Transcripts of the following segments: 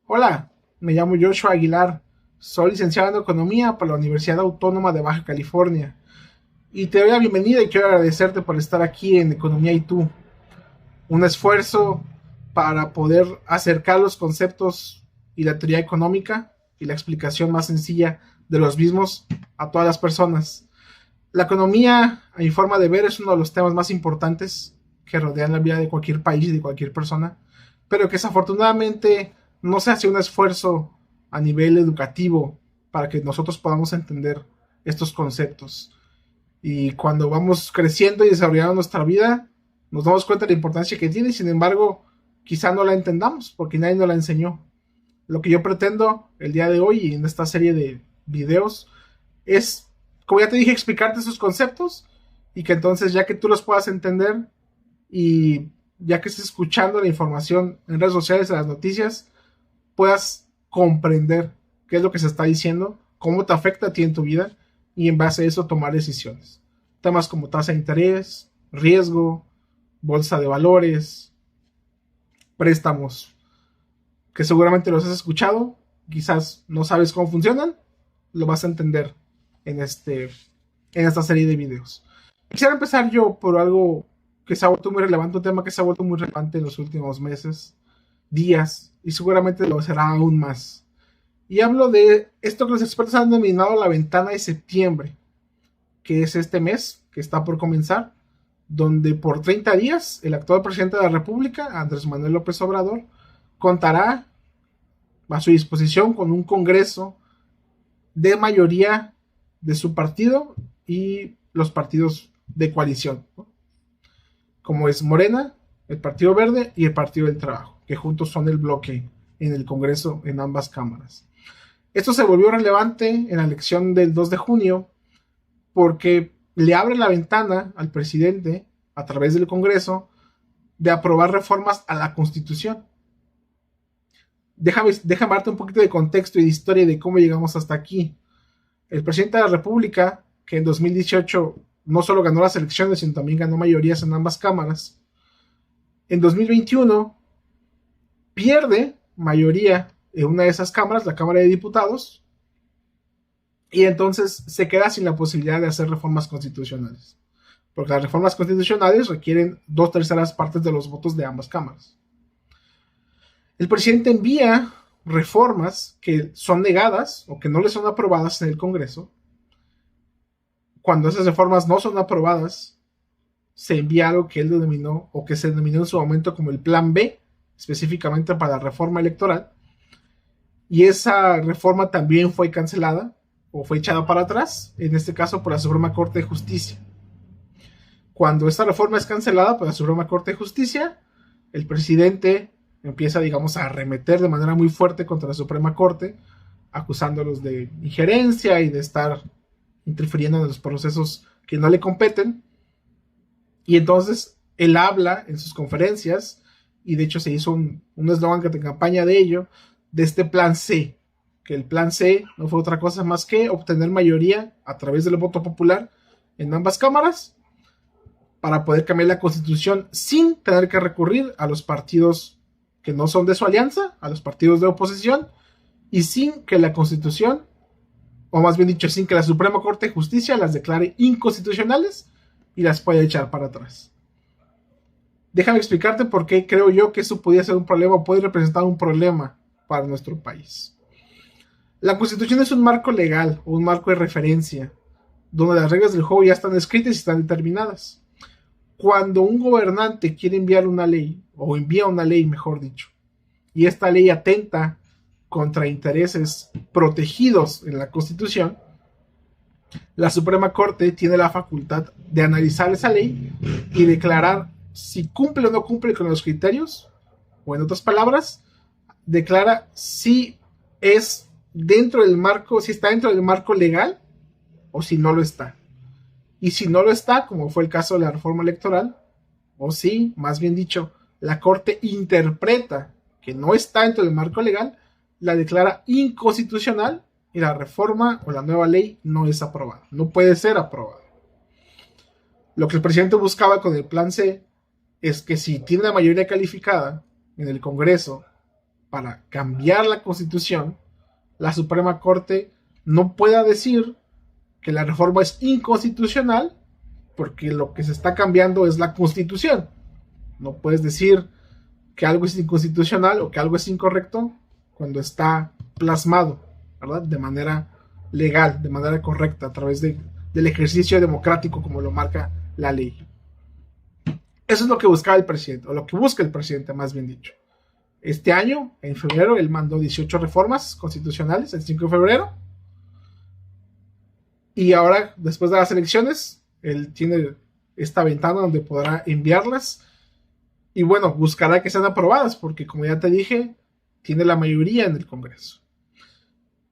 Hola, me llamo Joshua Aguilar, soy licenciado en Economía por la Universidad Autónoma de Baja California y te doy la bienvenida y quiero agradecerte por estar aquí en Economía y tú, un esfuerzo para poder acercar los conceptos y la teoría económica y la explicación más sencilla de los mismos a todas las personas. La economía, a mi forma de ver, es uno de los temas más importantes que rodean la vida de cualquier país y de cualquier persona, pero que desafortunadamente no se hace un esfuerzo a nivel educativo para que nosotros podamos entender estos conceptos. Y cuando vamos creciendo y desarrollando nuestra vida, nos damos cuenta de la importancia que tiene, y sin embargo, quizá no la entendamos porque nadie nos la enseñó. Lo que yo pretendo el día de hoy y en esta serie de videos es, como ya te dije, explicarte esos conceptos y que entonces ya que tú los puedas entender y ya que estés escuchando la información en redes sociales, en las noticias, puedas comprender qué es lo que se está diciendo, cómo te afecta a ti en tu vida y en base a eso tomar decisiones. Temas como tasa de interés, riesgo, bolsa de valores, préstamos, que seguramente los has escuchado, quizás no sabes cómo funcionan, lo vas a entender en, en esta serie de videos. Quisiera empezar yo por algo que se ha vuelto muy relevante, un tema que se ha vuelto muy relevante en los últimos meses, días, y seguramente lo será aún más. Y hablo de esto que los expertos han denominado la ventana de septiembre, que es este mes que está por comenzar, donde por 30 días el actual presidente de la República, Andrés Manuel López Obrador, contará a su disposición con un Congreso de mayoría de su partido y los partidos de coalición, ¿no? Como es Morena, el Partido Verde y el Partido del Trabajo, que juntos son el bloque en el Congreso en ambas cámaras. Esto se volvió relevante en la elección del 2 de junio porque le abre la ventana al presidente, a través del Congreso, de aprobar reformas a la Constitución. Déjame darte un poquito de contexto y de historia de cómo llegamos hasta aquí. El presidente de la República, que en 2018 no solo ganó las elecciones, sino también ganó mayorías en ambas cámaras, en 2021 pierde mayoría en una de esas cámaras, la Cámara de Diputados, y entonces se queda sin la posibilidad de hacer reformas constitucionales, porque las reformas constitucionales requieren 2/3 partes de los votos de ambas cámaras. El presidente envía reformas que son negadas o que no le son aprobadas en el Congreso. Cuando esas reformas no son aprobadas, se envía algo que él denominó, o que se denominó en su momento como el Plan B, específicamente para la reforma electoral, y esa reforma también fue cancelada o fue echada para atrás, en este caso por la Suprema Corte de Justicia. Cuando esta reforma es cancelada por la Suprema Corte de Justicia, el presidente empieza, digamos, a arremeter de manera muy fuerte contra la Suprema Corte, acusándolos de injerencia y de estar interfiriendo en los procesos que no le competen. Y entonces él habla en sus conferencias, y de hecho se hizo un eslogan de campaña de ello, de este plan C, que el plan C no fue otra cosa más que obtener mayoría a través del voto popular en ambas cámaras para poder cambiar la Constitución sin tener que recurrir a los partidos que no son de su alianza, a los partidos de oposición, y sin que la Constitución, o más bien dicho, sin que la Suprema Corte de Justicia las declare inconstitucionales y las pueda echar para atrás. Déjame explicarte por qué creo yo que eso podría ser un problema o puede representar un problema para nuestro país. La Constitución es un marco legal o un marco de referencia donde las reglas del juego ya están escritas y están determinadas. Cuando un gobernante quiere enviar una ley, o envía una ley, mejor dicho, y esta ley atenta contra intereses protegidos en la Constitución, la Suprema Corte tiene la facultad de analizar esa ley y declarar si cumple o no cumple con los criterios, o en otras palabras, declara si es dentro del marco, si está dentro del marco legal o si no lo está. Y si no lo está, como fue el caso de la reforma electoral, o si, más bien dicho, la Corte interpreta que no está dentro del marco legal, la declara inconstitucional y la reforma o la nueva ley no es aprobada, no puede ser aprobada. Lo que el presidente buscaba con el plan C es que si tiene una mayoría calificada en el Congreso para cambiar la Constitución, la Suprema Corte no pueda decir que la reforma es inconstitucional, porque lo que se está cambiando es la Constitución. No puedes decir que algo es inconstitucional o que algo es incorrecto cuando está plasmado, ¿verdad? De manera legal, de manera correcta, a través del ejercicio democrático como lo marca la ley. Eso es lo que buscaba el presidente, o lo que busca el presidente, más bien dicho. Este año, en febrero, él mandó 18 reformas constitucionales, el 5 de febrero. Y ahora, después de las elecciones, él tiene esta ventana donde podrá enviarlas. Y bueno, buscará que sean aprobadas, porque como ya te dije, tiene la mayoría en el Congreso.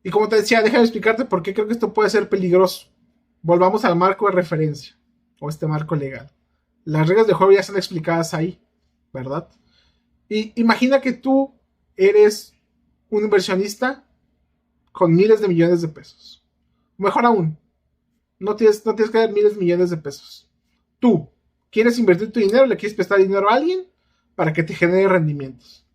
Y como te decía, déjame explicarte por qué creo que esto puede ser peligroso. Volvamos al marco de referencia, o este marco legal. Las reglas de juego ya están explicadas ahí, ¿verdad? Y imagina que tú eres un inversionista con miles de millones de pesos. Mejor aún, no tienes que dar miles de millones de pesos. Tú quieres invertir tu dinero, le quieres prestar dinero a alguien para que te genere rendimientos.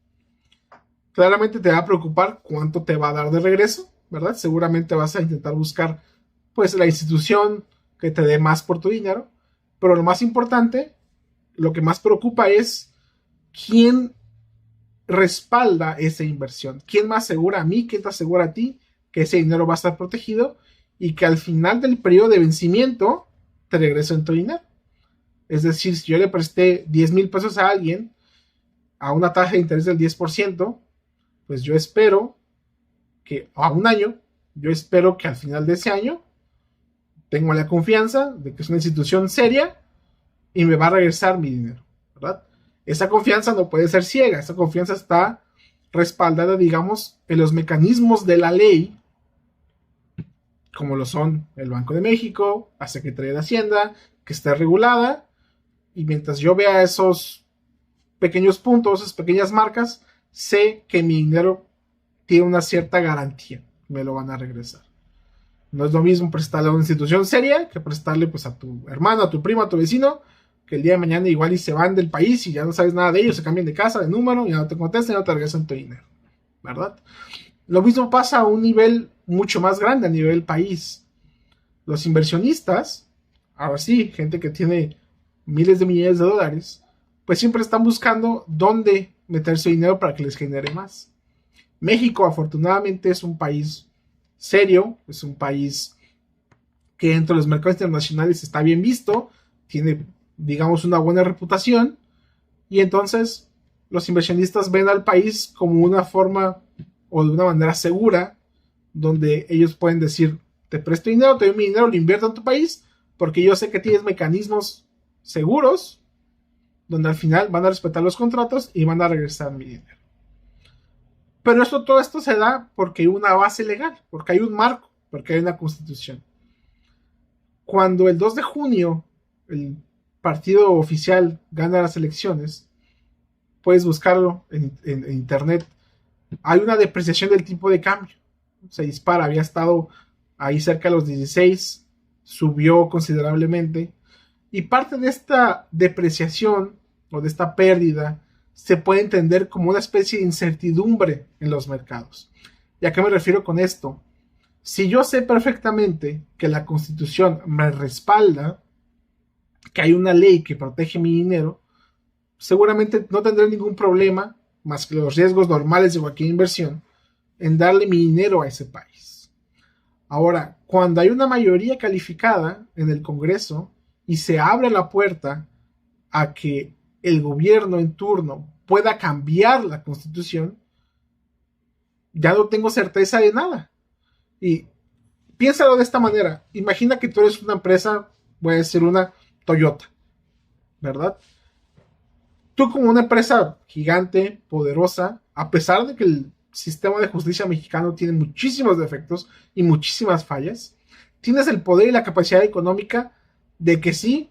Claramente te va a preocupar cuánto te va a dar de regreso, ¿verdad? Seguramente vas a intentar buscar, pues, la institución que te dé más por tu dinero. Pero lo más importante, lo que más preocupa es quién respalda esa inversión. ¿Quién me asegura a mí, quién te asegura a ti que ese dinero va a estar protegido y que al final del periodo de vencimiento te regresen tu dinero? Es decir, si yo le presté 10,000 pesos a alguien a una tasa de interés del 10%, pues yo espero que a un año, yo espero que al final de ese año tengo la confianza de que es una institución seria y me va a regresar mi dinero, ¿verdad? Esa confianza no puede ser ciega, esa confianza está respaldada, digamos, en los mecanismos de la ley, como lo son el Banco de México, la Secretaría de Hacienda, que está regulada, y mientras yo vea esos pequeños puntos, esas pequeñas marcas, sé que mi dinero tiene una cierta garantía, me lo van a regresar. No es lo mismo prestarle a una institución seria que prestarle, pues, a tu hermano, a tu primo, a tu vecino, que el día de mañana igual y se van del país y ya no sabes nada de ellos, se cambian de casa, de número, y ya no te contestan, ya no te regresan tu dinero, ¿verdad? Lo mismo pasa a un nivel mucho más grande, a nivel país. Los inversionistas, ahora sí, gente que tiene miles de millones de dólares, pues siempre están buscando dónde meter su dinero para que les genere más. México, afortunadamente, es un país serio, es un país que dentro de los mercados internacionales está bien visto, tiene, digamos, una buena reputación, y entonces los inversionistas ven al país como una forma o de una manera segura, donde ellos pueden decir, te presto dinero, te doy mi dinero, lo invierto en tu país, porque yo sé que tienes mecanismos seguros, donde al final van a respetar los contratos y van a regresar mi dinero. Pero todo esto se da porque hay una base legal, porque hay un marco, porque hay una constitución. Cuando el 2 de junio el partido oficial gana las elecciones, puedes buscarlo en internet, hay una depreciación del tipo de cambio. Se dispara, había estado ahí cerca de los 16, subió considerablemente, y parte de esta depreciación o de esta pérdida se puede entender como una especie de incertidumbre en los mercados. ¿Y a qué me refiero con esto? Si yo sé perfectamente que la Constitución me respalda, que hay una ley que protege mi dinero, seguramente no tendré ningún problema, más que los riesgos normales de cualquier inversión, en darle mi dinero a ese país. Ahora, cuando hay una mayoría calificada en el Congreso y se abre la puerta a que el gobierno en turno pueda cambiar la Constitución, ya no tengo certeza de nada. Y piénsalo de esta manera. Imagina que tú eres una empresa, voy a decir una Toyota, ¿verdad? Tú, como una empresa gigante, poderosa, a pesar de que el sistema de justicia mexicano tiene muchísimos defectos y muchísimas fallas, tienes el poder y la capacidad económica de que si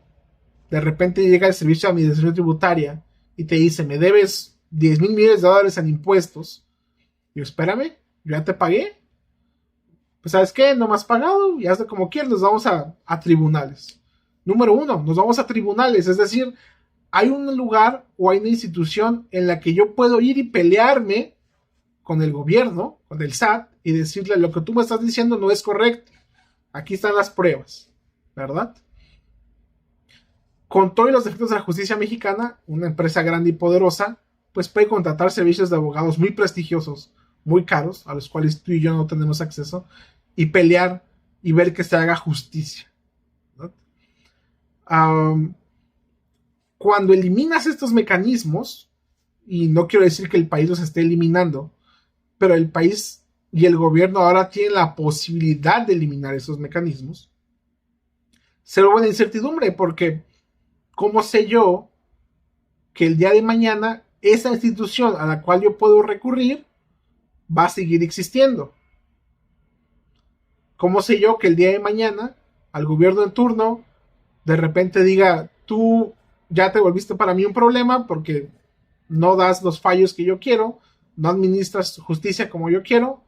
de repente llega el Servicio de Administración Tributaria y te dice, me debes 10,000 millones de dólares en impuestos, y yo, espérame, yo ya te pagué, pues ¿sabes qué? No me has pagado, y hazlo como quieras, nos vamos a tribunales. Número 1, nos vamos a tribunales, es decir, hay un lugar o hay una institución en la que yo puedo ir y pelearme con el gobierno, con el SAT, y decirle: lo que tú me estás diciendo no es correcto. Aquí están las pruebas, ¿verdad? Con todos los defectos de la justicia mexicana, una empresa grande y poderosa, pues puede contratar servicios de abogados muy prestigiosos, muy caros, a los cuales tú y yo no tenemos acceso, y pelear y ver que se haga justicia, ¿no? Cuando eliminas estos mecanismos, y no quiero decir que el país los esté eliminando, pero el país y el gobierno ahora tienen la posibilidad de eliminar esos mecanismos, se vuelve una incertidumbre, porque ¿cómo sé yo que el día de mañana esa institución a la cual yo puedo recurrir va a seguir existiendo? ¿Cómo sé yo que el día de mañana al gobierno en turno de repente diga: tú ya te volviste para mí un problema porque no das los fallos que yo quiero, no administras justicia como yo quiero,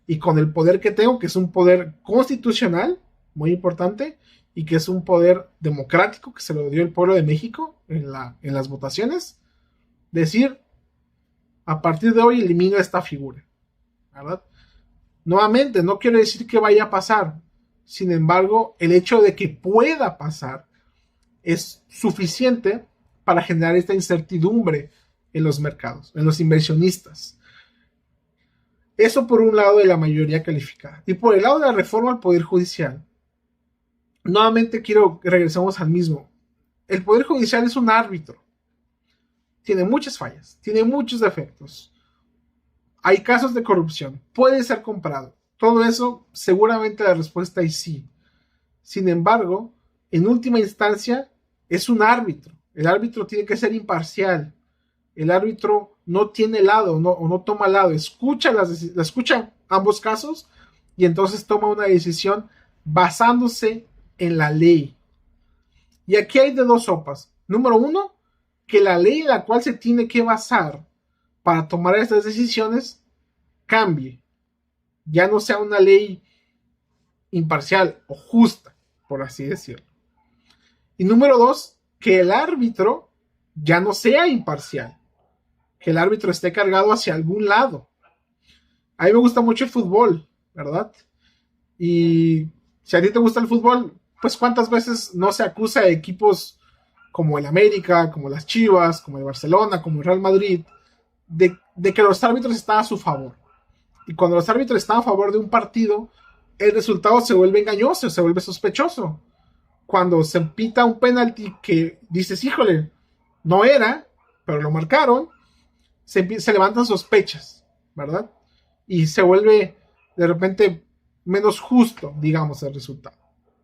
y con el poder que tengo, que es un poder constitucional, muy importante, y que es un poder democrático que se lo dio el pueblo de México en las votaciones, decir: a partir de hoy elimino esta figura, ¿verdad? Nuevamente, no quiero decir que vaya a pasar, sin embargo, el hecho de que pueda pasar es suficiente para generar esta incertidumbre en los mercados, en los inversionistas. Eso por un lado de la mayoría calificada. Y por el lado de la reforma al Poder Judicial, nuevamente quiero que regresemos al mismo. El Poder Judicial es un árbitro. Tiene muchas fallas, tiene muchos defectos. Hay casos de corrupción, puede ser comprado. Todo eso, seguramente la respuesta es sí. Sin embargo, en última instancia, es un árbitro. El árbitro tiene que ser imparcial. El árbitro no tiene lado, o no toma lado. Escucha ambos casos y entonces toma una decisión basándose en la ley. Y aquí hay de dos sopas. Número uno, que la ley en la cual se tiene que basar para tomar estas decisiones cambie. Ya no sea una ley imparcial o justa, por así decirlo. Y número dos, que el árbitro ya no sea imparcial. Que el árbitro esté cargado hacia algún lado. A mí me gusta mucho el fútbol, ¿verdad? Y si a ti te gusta el fútbol, pues cuántas veces no se acusa a equipos como el América, como las Chivas, como el Barcelona, como el Real Madrid, de que los árbitros están a su favor. Y cuando los árbitros están a favor de un partido, el resultado se vuelve engañoso, se vuelve sospechoso. Cuando se pita un penalti que dices: híjole, no era, pero lo marcaron, se levantan sospechas, ¿verdad? Y se vuelve de repente menos justo, digamos, el resultado.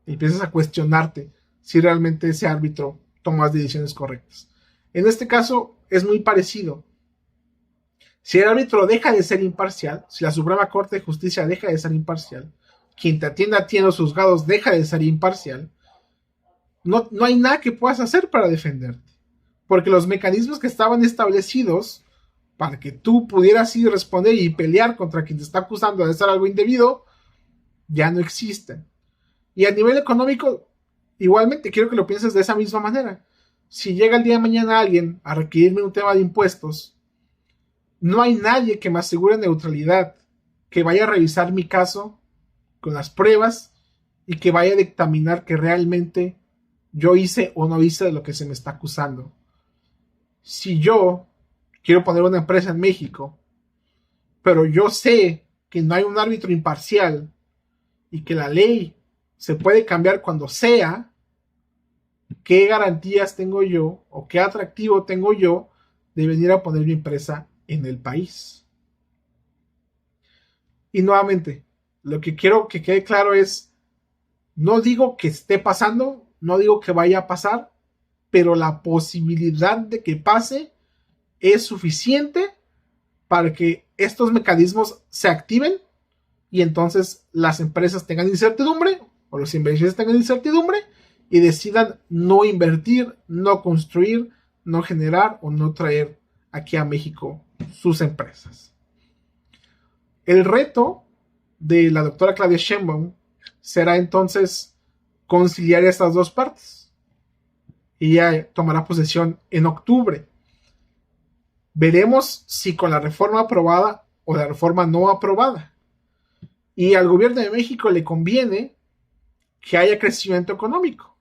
Y empiezas a cuestionarte si realmente ese árbitro toma las decisiones correctas. En este caso es muy parecido. Si el árbitro deja de ser imparcial, si la Suprema Corte de Justicia deja de ser imparcial, quien te atienda a ti en los juzgados deja de ser imparcial, no hay nada que puedas hacer para defenderte. Porque los mecanismos que estaban establecidos para que tú pudieras ir a responder y pelear contra quien te está acusando de hacer algo indebido, ya no existen. Y a nivel económico, igualmente quiero que lo pienses de esa misma manera. Si llega el día de mañana alguien a requerirme un tema de impuestos, no hay nadie que me asegure neutralidad, que vaya a revisar mi caso con las pruebas y que vaya a dictaminar que realmente yo hice o no hice de lo que se me está acusando. Si yo quiero poner una empresa en México, pero yo sé que no hay un árbitro imparcial y que la ley se puede cambiar cuando sea, ¿qué garantías tengo yo o qué atractivo tengo yo de venir a poner mi empresa en el país? Y nuevamente, lo que quiero que quede claro es, no digo que esté pasando, no digo que vaya a pasar, pero la posibilidad de que pase es suficiente para que estos mecanismos se activen y entonces las empresas tengan incertidumbre o los inversionistas tengan incertidumbre y decidan no invertir, no construir, no generar o no traer aquí a México sus empresas. El reto de la doctora Claudia Sheinbaum será entonces conciliar estas dos partes. Ella tomará posesión en octubre. Veremos si con la reforma aprobada o la reforma no aprobada. Y al gobierno de México le conviene que haya crecimiento económico.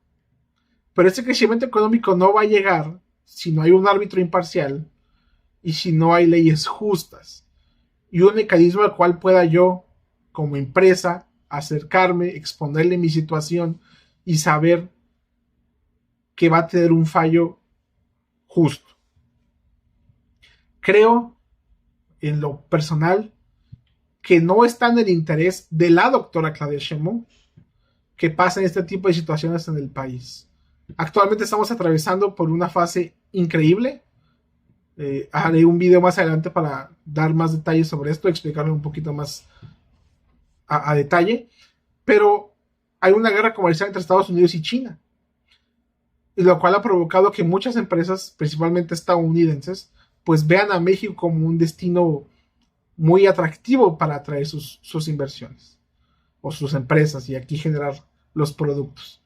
Pero ese crecimiento económico no va a llegar si no hay un árbitro imparcial y si no hay leyes justas. Y un mecanismo al cual pueda yo, como empresa, acercarme, exponerle mi situación y saber que va a tener un fallo justo. Creo, en lo personal, que no está en el interés de la doctora Claudia Sheinbaum que pasen este tipo de situaciones en el país. Actualmente estamos atravesando por una fase increíble. Haré un video más adelante para dar más detalles sobre esto, explicarlo un poquito más a detalle, pero hay una guerra comercial entre Estados Unidos y China, y lo cual ha provocado que muchas empresas, principalmente estadounidenses, pues vean a México como un destino muy atractivo para atraer sus inversiones o sus empresas y aquí generar los productos.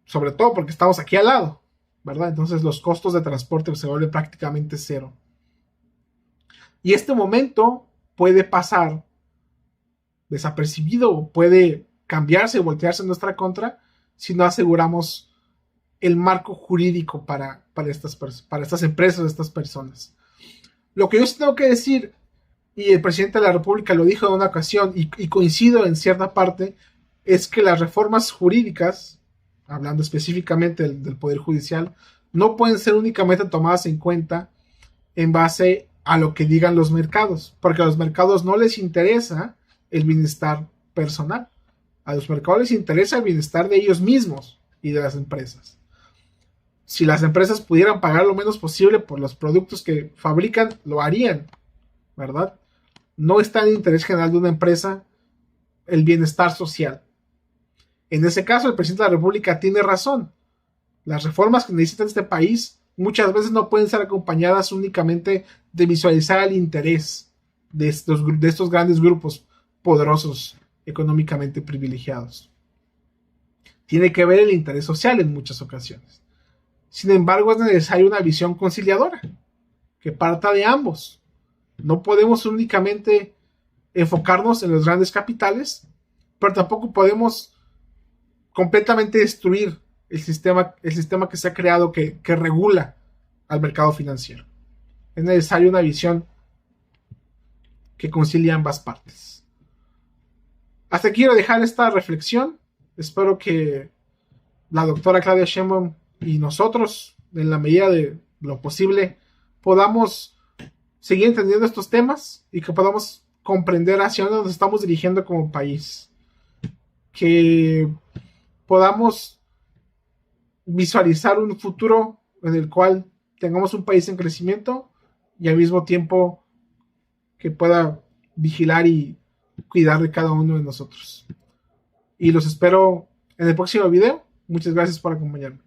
Sobre todo porque estamos aquí al lado, ¿verdad? Entonces los costos de transporte se vuelven prácticamente cero. Y este momento puede pasar desapercibido, puede cambiarse, voltearse en nuestra contra si no aseguramos el marco jurídico para estas empresas, estas personas. Lo que yo sí tengo que decir, y el presidente de la República lo dijo en una ocasión, y coincido en cierta parte, es que las reformas jurídicas, hablando específicamente del Poder Judicial, no pueden ser únicamente tomadas en cuenta en base a lo que digan los mercados, porque a los mercados no les interesa el bienestar personal, a los mercados les interesa el bienestar de ellos mismos y de las empresas. Si las empresas pudieran pagar lo menos posible por los productos que fabrican, lo harían, ¿verdad? No está en el interés general de una empresa el bienestar social. En ese caso, el presidente de la República tiene razón. Las reformas que necesita este país muchas veces no pueden ser acompañadas únicamente de visualizar el interés de estos grandes grupos poderosos, económicamente privilegiados. Tiene que ver el interés social en muchas ocasiones. Sin embargo, es necesaria una visión conciliadora que parta de ambos. No podemos únicamente enfocarnos en los grandes capitales, pero tampoco podemos completamente destruir el sistema que se ha creado que regula al mercado financiero. Es necesaria una visión que concilie ambas partes. Hasta aquí quiero dejar esta reflexión. Espero que la doctora Claudia Sheinbaum y nosotros, en la medida de lo posible, podamos seguir entendiendo estos temas y que podamos comprender hacia dónde nos estamos dirigiendo como país. Que podamos visualizar un futuro en el cual tengamos un país en crecimiento y al mismo tiempo que pueda vigilar y cuidar de cada uno de nosotros. Y los espero en el próximo video. Muchas gracias por acompañarme.